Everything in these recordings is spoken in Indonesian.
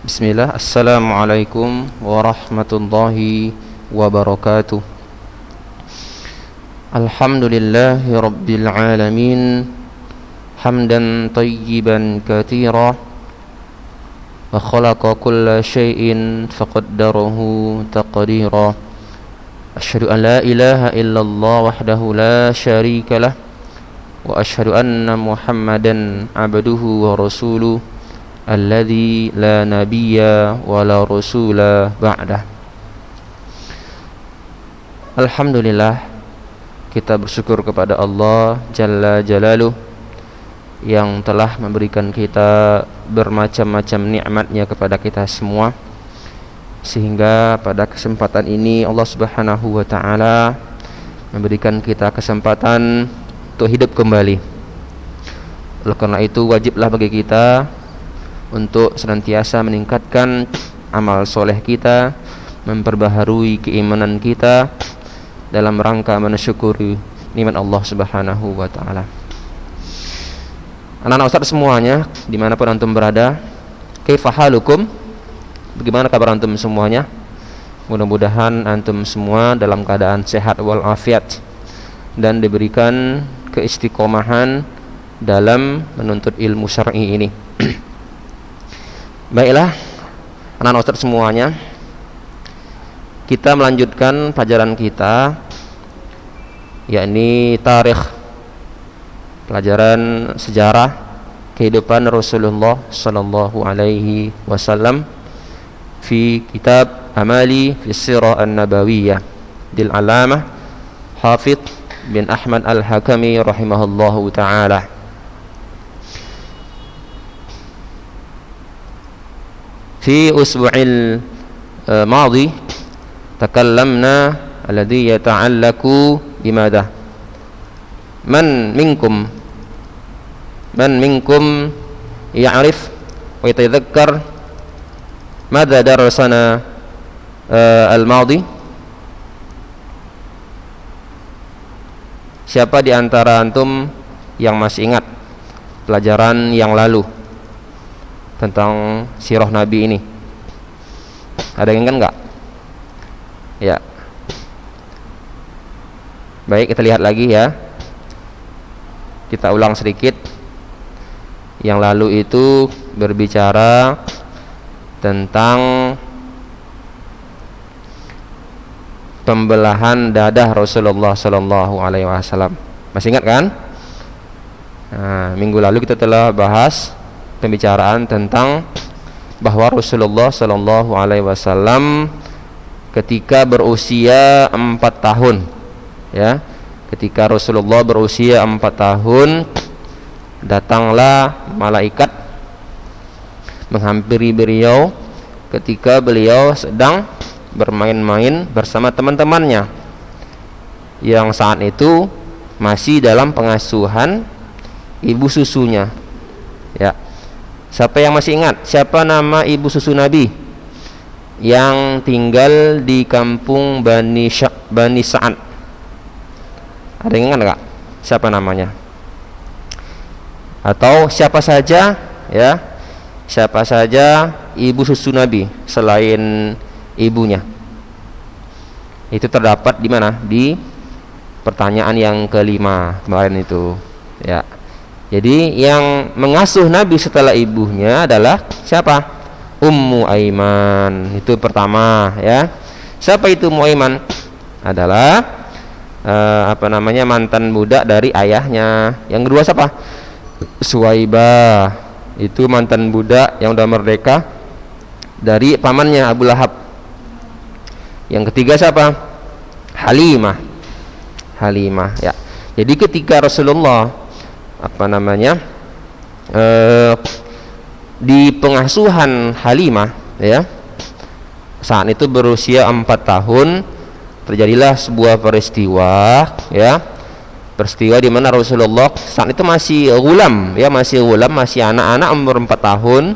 Bismillah, Assalamualaikum warahmatullahi wabarakatuh. Alhamdulillahi rabbil alamin, hamdan tayyiban katsira, wa khalaqa kulla syai'in faqaddarahu taqdira. Asyhadu an la ilaha illallah wahdahu la syarika lah, wa asyhadu anna Muhammadan abduhu wa rasuluh alladzi la nabiyya wa la rasula ba'dah. Alhamdulillah, kita bersyukur kepada Allah Jalla Jalaluh yang telah memberikan kita bermacam-macam nikmatnya kepada kita semua, sehingga pada kesempatan ini Allah Subhanahu wa taala memberikan kita kesempatan untuk hidup kembali. Oleh karena itu wajiblah bagi kita untuk senantiasa meningkatkan amal soleh kita, memperbaharui keimanan kita dalam rangka mensyukuri nikmat Allah Subhanahu wa taala. Anak-anak Ustaz semuanya, dimanapun antum berada, kaifa halukum? Bagaimana kabar antum semuanya? Mudah-mudahan antum semua dalam keadaan sehat walafiat dan diberikan keistiqomahan dalam menuntut ilmu syar'i ini. Baiklah, anak-anak Ustaz semuanya, kita melanjutkan pelajaran kita, yakni tarikh, pelajaran sejarah kehidupan Rasulullah sallallahu alaihi wasallam fi kitab Amali fi Sirah An-Nabawiyah dil Alamah Hafidh bin Ahmad Al-Hakami rahimahullahu ta'ala. في أسبوع الماضي تكلمنا الذي يتعلق بماذا؟ من منكم يعرف ويتذكر ماذا درسنا الماضي؟ Siapa di antara antum yang masih ingat pelajaran yang lalu tentang sirah Nabi ini? Ada yang ingat enggak? Ya. Baik, kita lihat lagi ya. Kita ulang sedikit. Yang lalu itu berbicara tentang pembelahan dadah Rasulullah sallallahu alaihi wasallam. Masih ingat kan? Nah, minggu lalu kita telah bahas pembicaraan tentang bahwa Rasulullah sallallahu alaihi wasallam ketika berusia 4 tahun, ya, ketika Rasulullah berusia 4 tahun, datanglah malaikat menghampiri beliau ketika beliau sedang bermain-main bersama teman-temannya yang saat itu masih dalam pengasuhan ibu susunya, ya. Siapa yang masih ingat siapa nama ibu susu Nabi yang tinggal di kampung Bani Sa'ad? Ada yang ingat enggak siapa namanya? Atau siapa saja, ya, siapa saja ibu susu Nabi selain ibunya? Itu terdapat di mana? Di pertanyaan yang kelima kemarin itu, ya. Jadi yang mengasuh Nabi setelah ibunya adalah siapa? Ummu Aiman. Itu pertama, ya. Siapa itu Ummu Aiman? Adalah mantan budak dari ayahnya. Yang kedua siapa? Suwaibah. Itu mantan budak yang sudah merdeka dari pamannya Abu Lahab. Yang ketiga siapa? Halimah, ya. Jadi ketika Rasulullah di pengasuhan Halimah, ya, saat itu berusia 4 tahun, terjadilah sebuah peristiwa, ya, peristiwa di mana Rasulullah saat itu masih gulam, ya, masih anak-anak umur 4 tahun,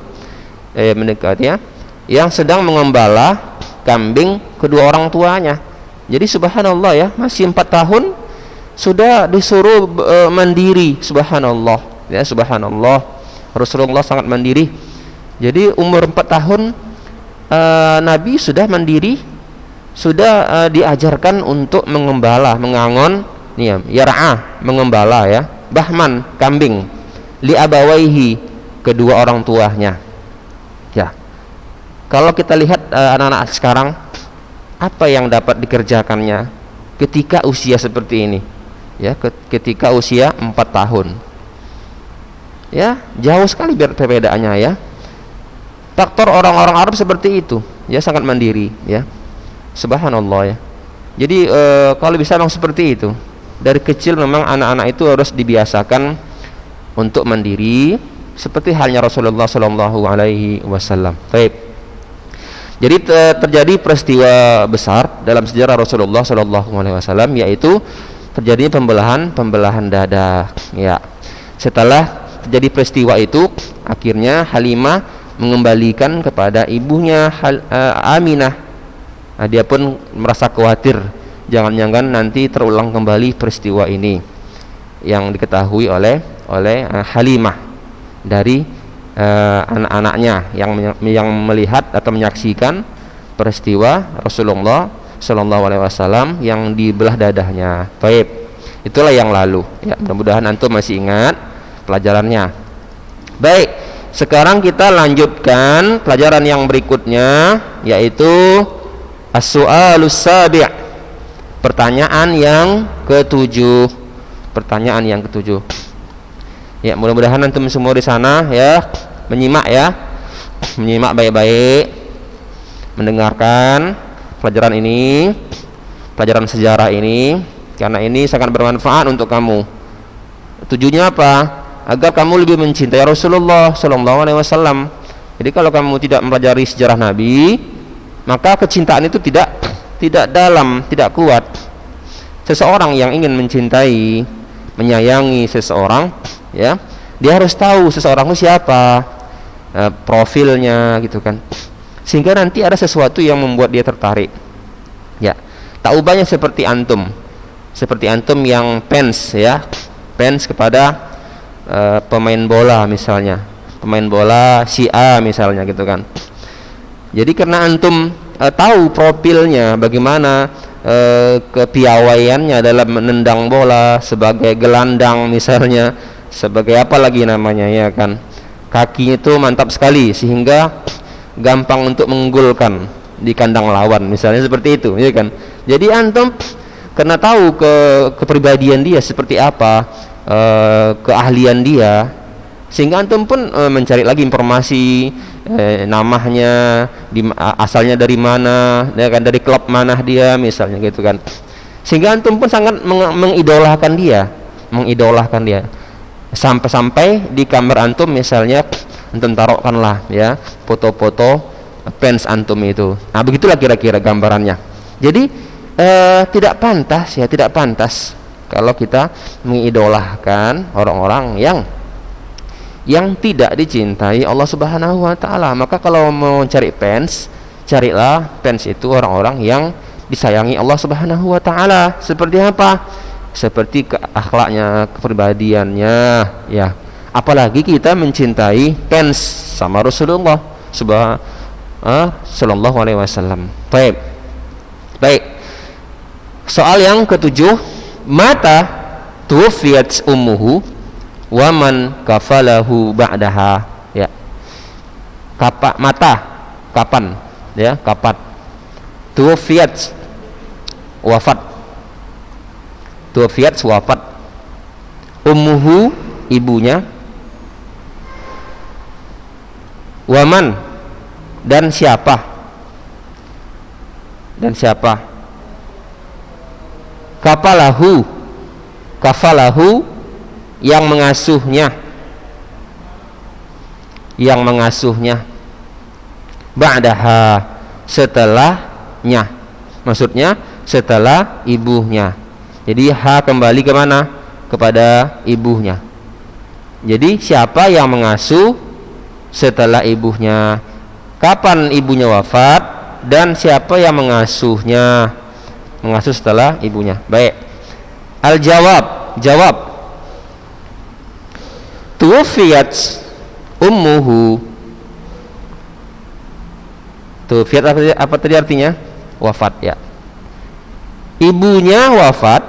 mendekatnya, yang sedang mengembala kambing kedua orang tuanya. Jadi subhanallah, ya, masih 4 tahun sudah disuruh mandiri. Subhanallah, ya, subhanallah, Rasulullah sangat mandiri Jadi umur 4 tahun Nabi sudah mandiri, sudah diajarkan untuk mengembala, mengangon, yara'ah, mengembala ya, bahman, kambing, li abawaihi, kedua orang tuanya. Ya. Kalau kita lihat anak-anak sekarang, apa yang dapat dikerjakannya ketika usia seperti ini? Ya, ketika usia 4 tahun. Ya, jauh sekali perbedaannya ya. Faktor orang-orang Arab seperti itu, ya, sangat mandiri ya. Subhanallah ya. Jadi kalau bisa memang seperti itu. Dari kecil memang anak-anak itu harus dibiasakan untuk mandiri seperti halnya Rasulullah sallallahu alaihi wasallam. Baik. Jadi terjadi peristiwa besar dalam sejarah Rasulullah sallallahu alaihi wasallam, yaitu terjadi pembelahan dada ya. Setelah terjadi peristiwa itu, akhirnya Halimah mengembalikan kepada ibunya Aminah. Nah, dia pun merasa khawatir jangan-jangan nanti terulang kembali peristiwa ini yang diketahui oleh Halimah dari anak-anaknya yang melihat atau menyaksikan peristiwa Rasulullah Shallallahu Alaihi Wasallam yang dibelah dadahnya. Baik, itulah yang lalu ya, mudah-mudahan antum masih ingat pelajarannya. Baik, sekarang kita lanjutkan pelajaran yang berikutnya, yaitu as-su'alus sabi', pertanyaan yang ketujuh. Pertanyaan yang ketujuh. Ya, mudah-mudahan antum semua di sana ya menyimak baik-baik, mendengarkan pelajaran ini, pelajaran sejarah ini, karena ini sangat bermanfaat untuk kamu. Tujuannya apa? Agar kamu lebih mencintai Rasulullah Sallallahu Alaihi Wasallam. Jadi kalau kamu tidak mempelajari sejarah Nabi, maka kecintaan itu tidak dalam, tidak kuat. Seseorang yang ingin mencintai, menyayangi seseorang, ya, dia harus tahu seseorang itu siapa, profilnya, gitu kan. Sehingga nanti ada sesuatu yang membuat dia tertarik. Ya, tak ubahnya seperti antum yang fans ya, fans kepada pemain bola misalnya, pemain bola si A misalnya gitu kan. Jadi karena antum tahu profilnya, bagaimana kepiawaiannya dalam menendang bola, sebagai gelandang misalnya, sebagai apa lagi namanya ya kan, kakinya itu mantap sekali sehingga gampang untuk menggolkan di kandang lawan misalnya, seperti itu ya kan. Jadi antum karena tahu kepribadian dia seperti apa, keahlian dia, sehingga antum pun mencari lagi informasi, namanya, asalnya dari mana, ya kan, dari klub mana dia misalnya gitu kan. Sehingga antum pun sangat mengidolakan dia, sampai-sampai di kamar antum misalnya antum taruhkanlah ya foto-foto fans antum itu. Nah, begitulah kira-kira gambarannya. Jadi tidak pantas kalau kita mengidolakan orang-orang yang tidak dicintai Allah Subhanahu wa taala. Maka kalau mau cari fans, carilah fans itu orang-orang yang disayangi Allah Subhanahu wa taala. Seperti apa? Seperti akhlaknya, kepribadiannya ya. Apalagi kita mencintai fans sama Rasulullah sallallahu alaihi wasallam. Baik. Soal yang ketujuh, mata tuwfiyat ummuhu wa man kafalahu ba'daha ya. Kapan ya, kapan tuwfiyat wafat ummuhu, ibunya, waman, dan siapa kafalahu yang mengasuhnya ba'daha, setelahnya, maksudnya setelah ibunya. Jadi kembali ke mana? Kepada ibunya. Jadi siapa yang mengasuh setelah ibunya, kapan ibunya wafat, dan siapa yang mengasuh setelah ibunya. Baik. Jawab tuwfiyat ummuhu Tufiat apa tadi artinya? Wafat ya. Ibunya wafat.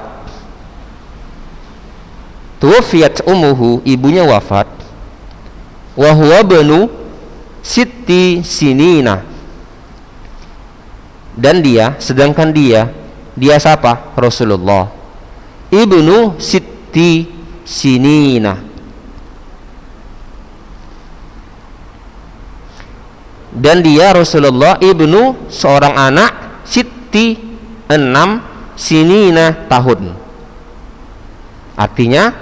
Tufiat umuhu, ibunya wafat. Wa huwa banu sitti sinina. Dan dia, sedangkan dia siapa? Rasulullah. Ibnu sitti sinina. Dan dia Rasulullah ibnu seorang anak sitti 6 sinina tahun. Artinya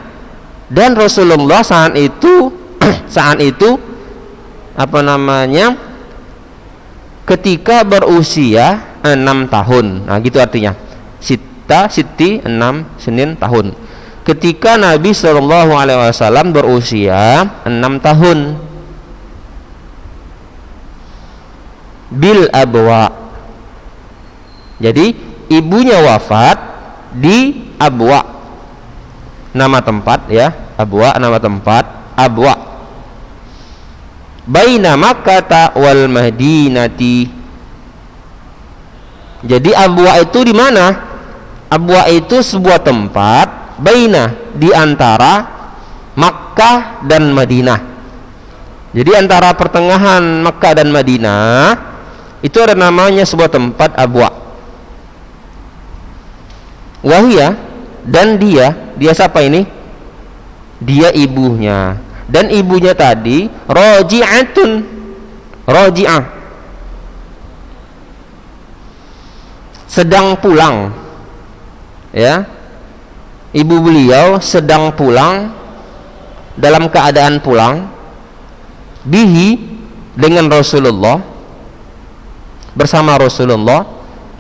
dan Rasulullah saat itu ketika berusia 6 tahun. Nah gitu artinya. Sitti 6 Senin tahun. Ketika Nabi SAW berusia 6 tahun. Bil Abwa. Jadi ibunya wafat di Abwa. Nama tempat ya, Abwa nama tempat, Abwa. Baina Makkah wal Madinati. Jadi Abwa itu di mana? Abwa itu sebuah tempat baina, di antara Makkah dan Madinah. Jadi antara pertengahan Makkah dan Madinah itu ada namanya sebuah tempat Abwa. Wahia, dan dia siapa ini? Dia ibunya. Dan ibunya tadi roji'atun, roji'ah, sedang pulang ya. Ibu beliau sedang pulang, dalam keadaan pulang, bihi, dengan Rasulullah, bersama Rasulullah.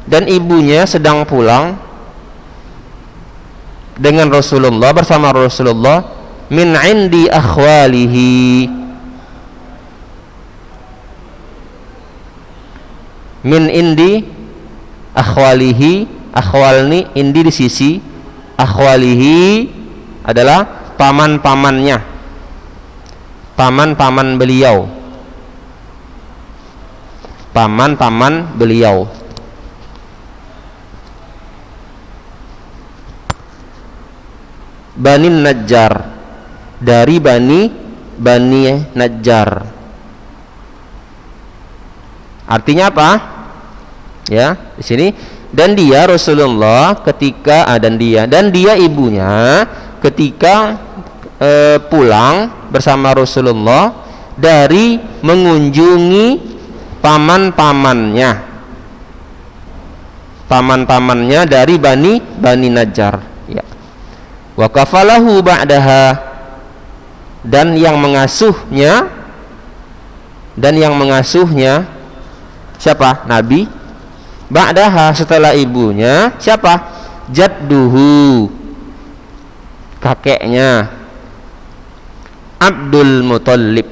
Dan ibunya sedang pulang dengan Rasulullah, bersama Rasulullah, min indi akhwalihi, min indi akhwalihi. Akhwalni, indi di sisi, akhwalihi adalah paman-pamannya, paman-paman beliau, paman-paman beliau. Bani Najjar, dari Bani Najjar. Artinya apa? Ya, di sini dan dia Rasulullah ketika dan dia ibunya ketika pulang bersama Rasulullah dari mengunjungi paman-pamannya dari Bani Najjar ya. Wa kafalahu ba'daha, dan yang mengasuhnya siapa? Nabi. Ba'daha, setelah ibunya siapa? Jadduhu, kakeknya Abdul Muthalib.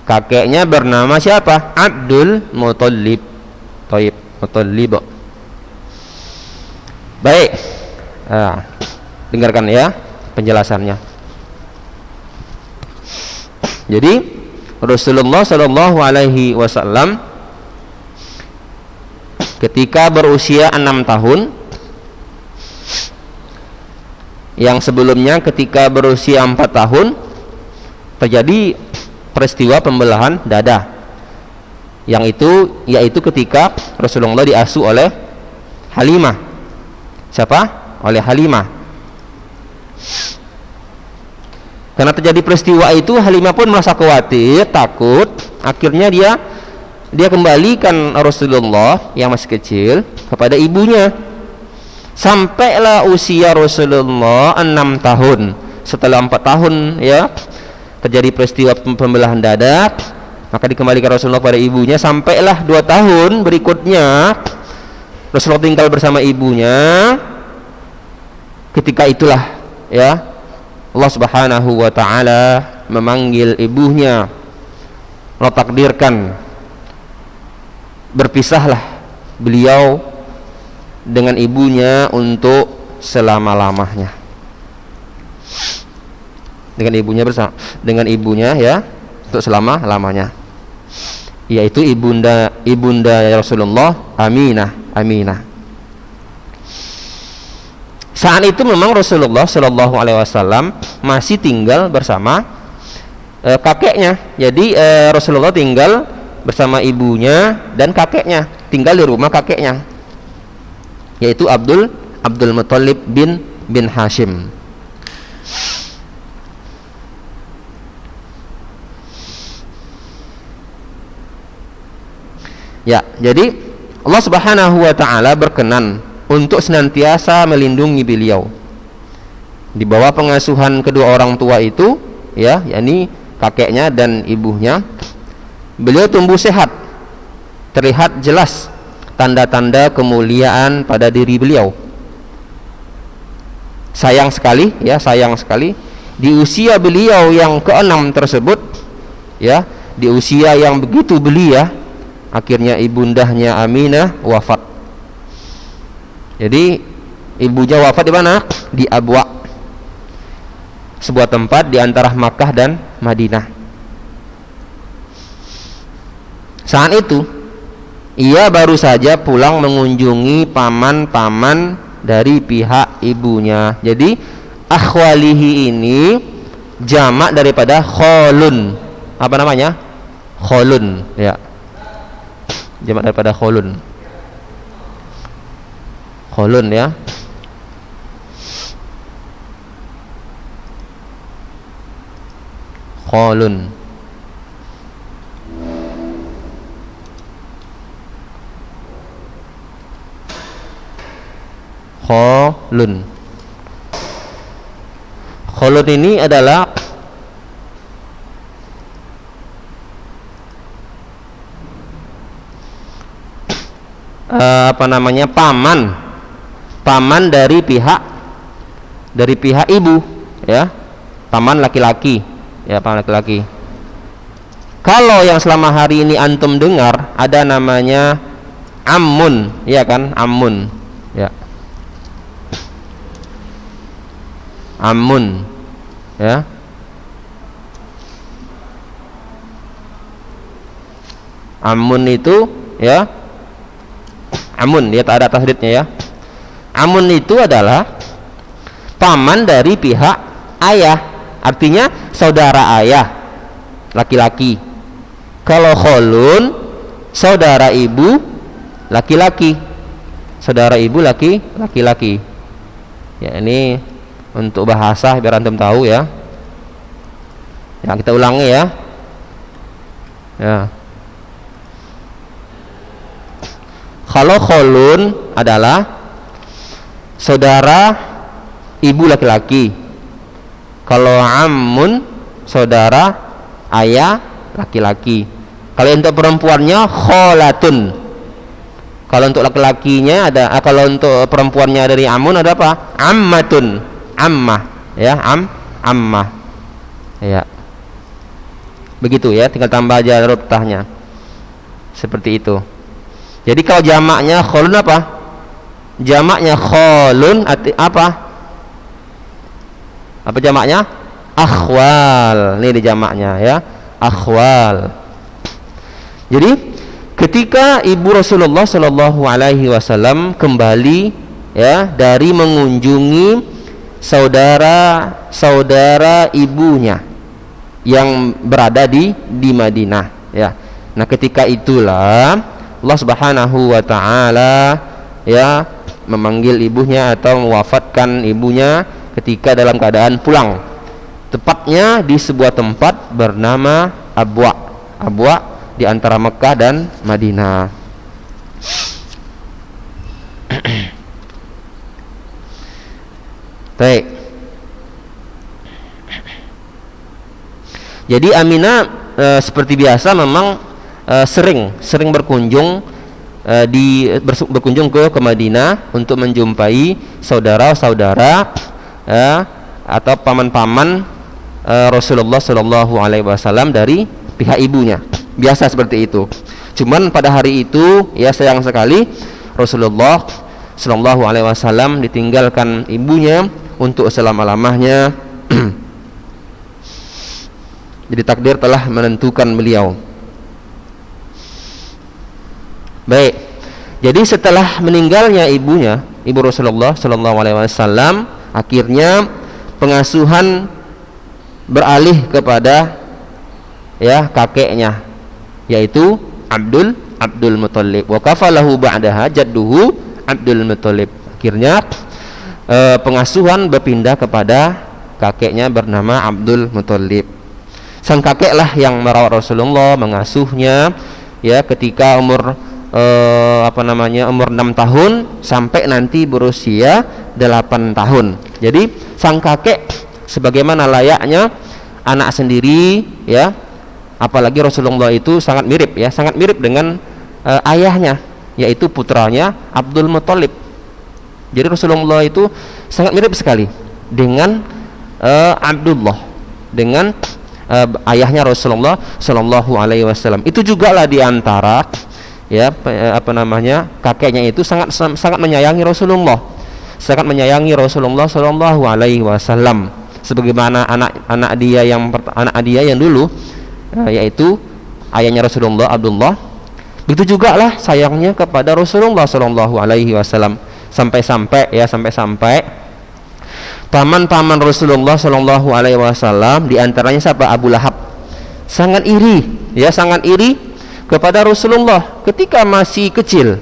Kakeknya bernama siapa? Abdul Muthalib. Thayyib, Muthalib. Baik. Nah, dengarkan ya penjelasannya. Jadi Rasulullah Shallallahu Alaihi Wasallam ketika berusia 6 tahun, yang sebelumnya ketika berusia 4 tahun terjadi peristiwa pembelahan dada, yang yaitu ketika Rasulullah diasuh oleh Halimah. Siapa? Oleh Halimah. Karena terjadi peristiwa itu, Halimah pun merasa khawatir, takut. Akhirnya dia kembalikan Rasulullah yang masih kecil kepada ibunya. Sampailah usia Rasulullah 6 tahun. Setelah 4 tahun ya terjadi peristiwa pembelahan dada, maka dikembalikan Rasulullah pada ibunya. Sampailah 2 tahun berikutnya Rasulullah tinggal bersama ibunya. Ketika itulah ya Allah Subhanahu wa taala memanggil ibunya. Allah takdirkan berpisahlah beliau dengan ibunya untuk selama-lamanya. Dengan ibunya ya untuk selama-lamanya. yaitu ibunda Rasulullah Aminah. Saat itu memang Rasulullah Shallallahu Alaihi Wasallam masih tinggal bersama kakeknya. Jadi Rasulullah tinggal bersama ibunya dan kakeknya, tinggal di rumah kakeknya, yaitu Abdul Muthalib bin Hashim. Ya, jadi Allah Subhanahu wa taala berkenan untuk senantiasa melindungi beliau. Di bawah pengasuhan kedua orang tua itu, ya, yakni kakeknya dan ibunya, beliau tumbuh sehat. Terlihat jelas tanda-tanda kemuliaan pada diri beliau. Sayang sekali di usia beliau yang ke-6 tersebut, ya, di usia yang begitu belia, akhirnya ibundahnya Aminah wafat. Jadi ibunya wafat di mana? Di Abwa, sebuah tempat di antara Makkah dan Madinah. Saat itu ia baru saja pulang mengunjungi paman-paman dari pihak ibunya. Jadi akhwalihi ini jamak daripada kholun. Apa namanya? Kholun, ya. Jamak daripada kholun. Kholun, ya. Kholun. Kholun ini adalah paman dari pihak ibu, ya, paman laki-laki, ya, paman laki-laki. Kalau yang selama hari ini antum dengar ada namanya ammun, ya kan, ammun, ya, ammun, ya. Ammun itu, ya, amun, ya, tak ada tasdidnya, ya. Amun itu adalah paman dari pihak ayah, artinya saudara ayah laki-laki. Kalau kholun, saudara ibu laki-laki, saudara ibu laki-laki. Ya, ini untuk bahasa biar antum tahu, ya. Ya, kita ulangi, ya. Ya. Kalau kholun adalah saudara ibu laki-laki. Kalau ammun saudara ayah laki-laki. Kalau untuk perempuannya kholatun. Kalau untuk laki-lakinya ada, kalau untuk perempuannya dari ammun ada apa? Ammatun, ammah, ya, ammah. Ya. Begitu, ya, tinggal tambah aja huruf tahnya. Seperti itu. Jadi kalau jamaknya kholun apa? Jamaknya kholun apa? Apa jamaknya? Akhwal. Ini di jamaknya, ya, akhwal. Jadi ketika ibu Rasulullah Shallallahu Alaihi Wasallam kembali, ya, dari mengunjungi saudara ibunya yang berada di Madinah, ya. Nah, ketika itulah Allah Subhanahu wa taala, ya, memanggil ibunya atau mewafatkan ibunya ketika dalam keadaan pulang, tepatnya di sebuah tempat bernama Abwa di antara Mekah dan Madinah. Baik. Jadi Aminah seperti biasa memang sering berkunjung berkunjung ke Madinah untuk menjumpai saudara-saudara, atau paman-paman Rasulullah Shallallahu Alaihi Wasallam dari pihak ibunya. Biasa seperti itu. Cuman pada hari itu, ya, sayang sekali Rasulullah Shallallahu Alaihi Wasallam ditinggalkan ibunya untuk selama-lamanya. Jadi takdir telah menentukan beliau. Baik. Jadi setelah meninggalnya ibunya, ibu Rasulullah Shallallahu Alaihi Wasallam, akhirnya pengasuhan beralih kepada ya kakeknya, yaitu Abdul Muthalib. Wa kafalahu ba'daha jadduhu Abdul Muthalib. Akhirnya pengasuhan berpindah kepada kakeknya bernama Abdul Muthalib. Sang kakeklah yang merawat Rasulullah, mengasuhnya ya ketika umur umur 6 tahun sampai nanti berusia 8 tahun. Jadi sang kakek sebagaimana layaknya anak sendiri ya, apalagi Rasulullah itu sangat mirip dengan ayahnya, yaitu putranya Abdul Muthalib. Jadi Rasulullah itu sangat mirip sekali dengan Abdullah, dengan ayahnya Rasulullah Shallallahu Alaihi Wasallam. Itu juga lah diantara ya kakeknya itu sangat menyayangi Rasulullah, sangat menyayangi Rasulullah Shallallahu Alaihi Wasallam, sebagaimana anak dia yang dulu yaitu ayahnya Rasulullah Abdullah. Begitu juga lah sayangnya kepada Rasulullah Shallallahu Alaihi Wasallam, sampai-sampai paman-paman Rasulullah Shallallahu Alaihi Wasallam, diantaranya siapa? Abu Lahab, sangat iri kepada Rasulullah ketika masih kecil,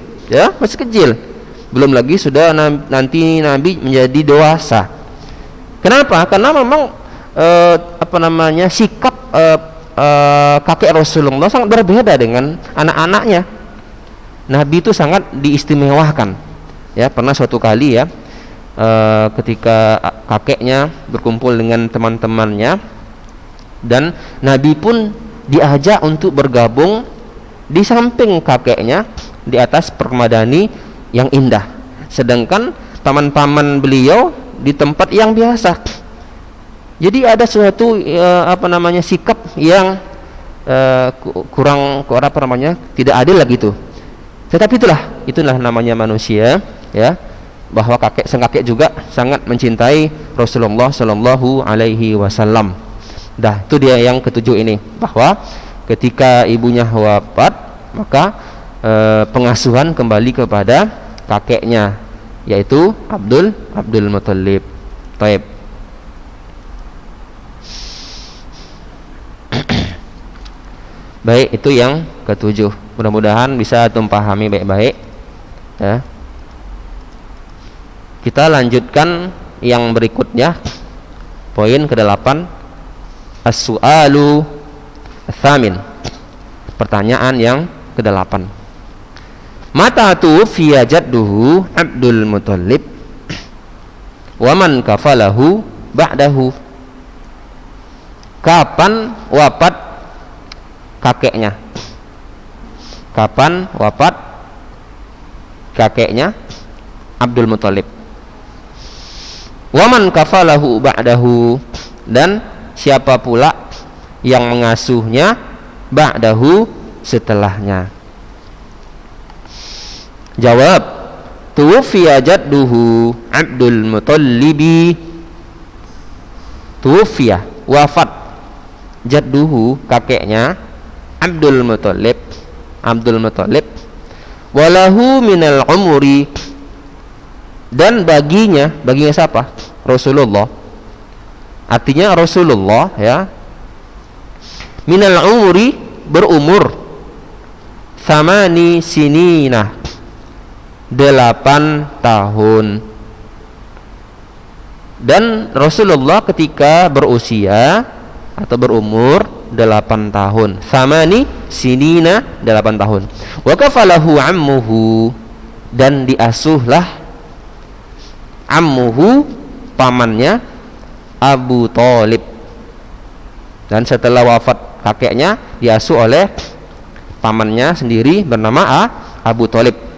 belum lagi sudah nanti Nabi menjadi dewasa. Kenapa? Karena memang sikap kakek Rasulullah sangat berbeda dengan anak-anaknya. Nabi itu sangat diistimewakan. Ya, pernah suatu kali ya, ketika kakeknya berkumpul dengan teman-temannya, dan Nabi pun diajak untuk bergabung di samping kakeknya di atas permadani yang indah, sedangkan paman-paman beliau di tempat yang biasa. Jadi ada suatu sikap yang kurang tidak adil lah gitu. Tetapi itulah namanya manusia ya, bahwa sang kakek juga sangat mencintai Rasulullah Shallallahu Alaihi Wasallam. Itu dia yang ketujuh ini, bahwa ketika ibunya wafat maka pengasuhan kembali kepada kakeknya, yaitu Abdul Muthalib. Taib. Baik, itu yang ketujuh. Mudah-mudahan bisa pahami baik-baik ya. Kita lanjutkan yang berikutnya, poin ke-8, as-su'alu ats-tsamin. Pertanyaan yang ke-8. Mata tuwfiya jadduhu Abdul Muthalib wa man kafalahu ba'dahu. Kapan wafat kakeknya? Kapan wafat kakeknya Abdul Muthalib? Wa man kafalahu ba'dahu, dan siapa pula yang mengasuhnya ba'dahu, setelahnya? Jawab, tuwfiya jadduhu Abdul Muthalibi. Tuwfiya, wafat, jadduhu, kakeknya, Abdul Muthalib, walahu minal umuri, dan baginya siapa? Rasulullah. Artinya Rasulullah ya, minal umuri, berumur, thamani sinina, 8 tahun. Dan Rasulullah ketika berusia atau berumur 8 tahun, thamani sinina, 8 tahun. Wa kafalahu ammuhu, dan diasuhlah ammuhu, pamannya, Abu Thalib. Dan setelah wafat kakeknya diasuh oleh pamannya sendiri bernama Abu Thalib.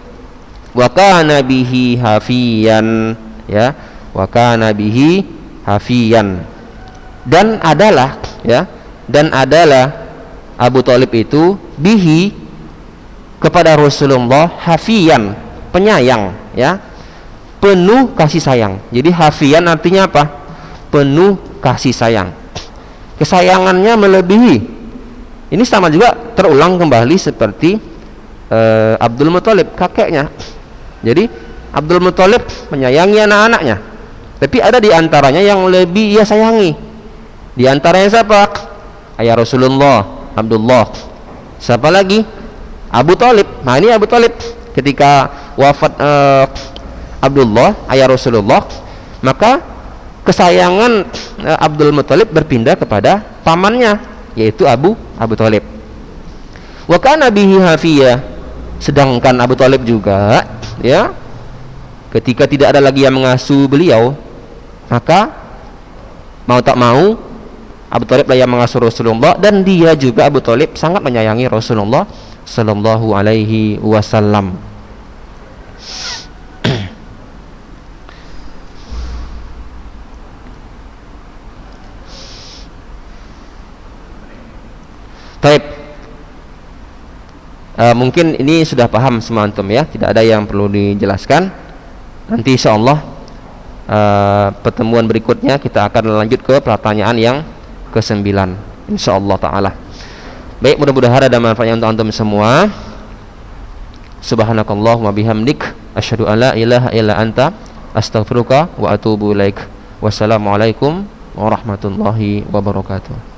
Wa kana bihi hafiyan ya, wa kana bihi hafiyan, dan adalah Abu Thalib itu bihi, kepada Rasulullah, hafiyan, penyayang ya, penuh kasih sayang. Jadi hafiyan artinya apa? Penuh kasih sayang, kesayangannya melebihi. Ini sama juga terulang kembali seperti Abdul Muthalib, kakeknya. Jadi Abdul Muthalib menyayangi anak-anaknya, tapi ada di antaranya yang lebih ia sayangi. Di antaranya siapa? Ayah Rasulullah, Abdullah. Siapa lagi? Abu Thalib. Nah, ini Abu Thalib ketika wafat Abdullah, ayah Rasulullah, maka kesayangan Abdul Muthalib berpindah kepada pamannya, yaitu Abu Thalib. Wa kana bihi hafiyah, sedangkan Abu Thalib juga, ya, ketika tidak ada lagi yang mengasuh beliau, maka mau tak mau Abu Thalib lah yang mengasuh Rasulullah, dan dia juga, Abu Thalib, sangat menyayangi Rasulullah sallallahu alaihi wasallam. Baik, mungkin ini sudah paham semua antum ya, tidak ada yang perlu dijelaskan. Nanti insyaallah pertemuan berikutnya kita akan lanjut ke pertanyaan yang ke-9 insyaallah taala. Baik, mudah-mudahan ada manfaatnya untuk antum semua. Subhanakallahumma bihamdik asyhadu an la ilaha illa anta astaghfiruka wa atubu ilaik. Wassalamualaikum warahmatullahi wabarakatuh.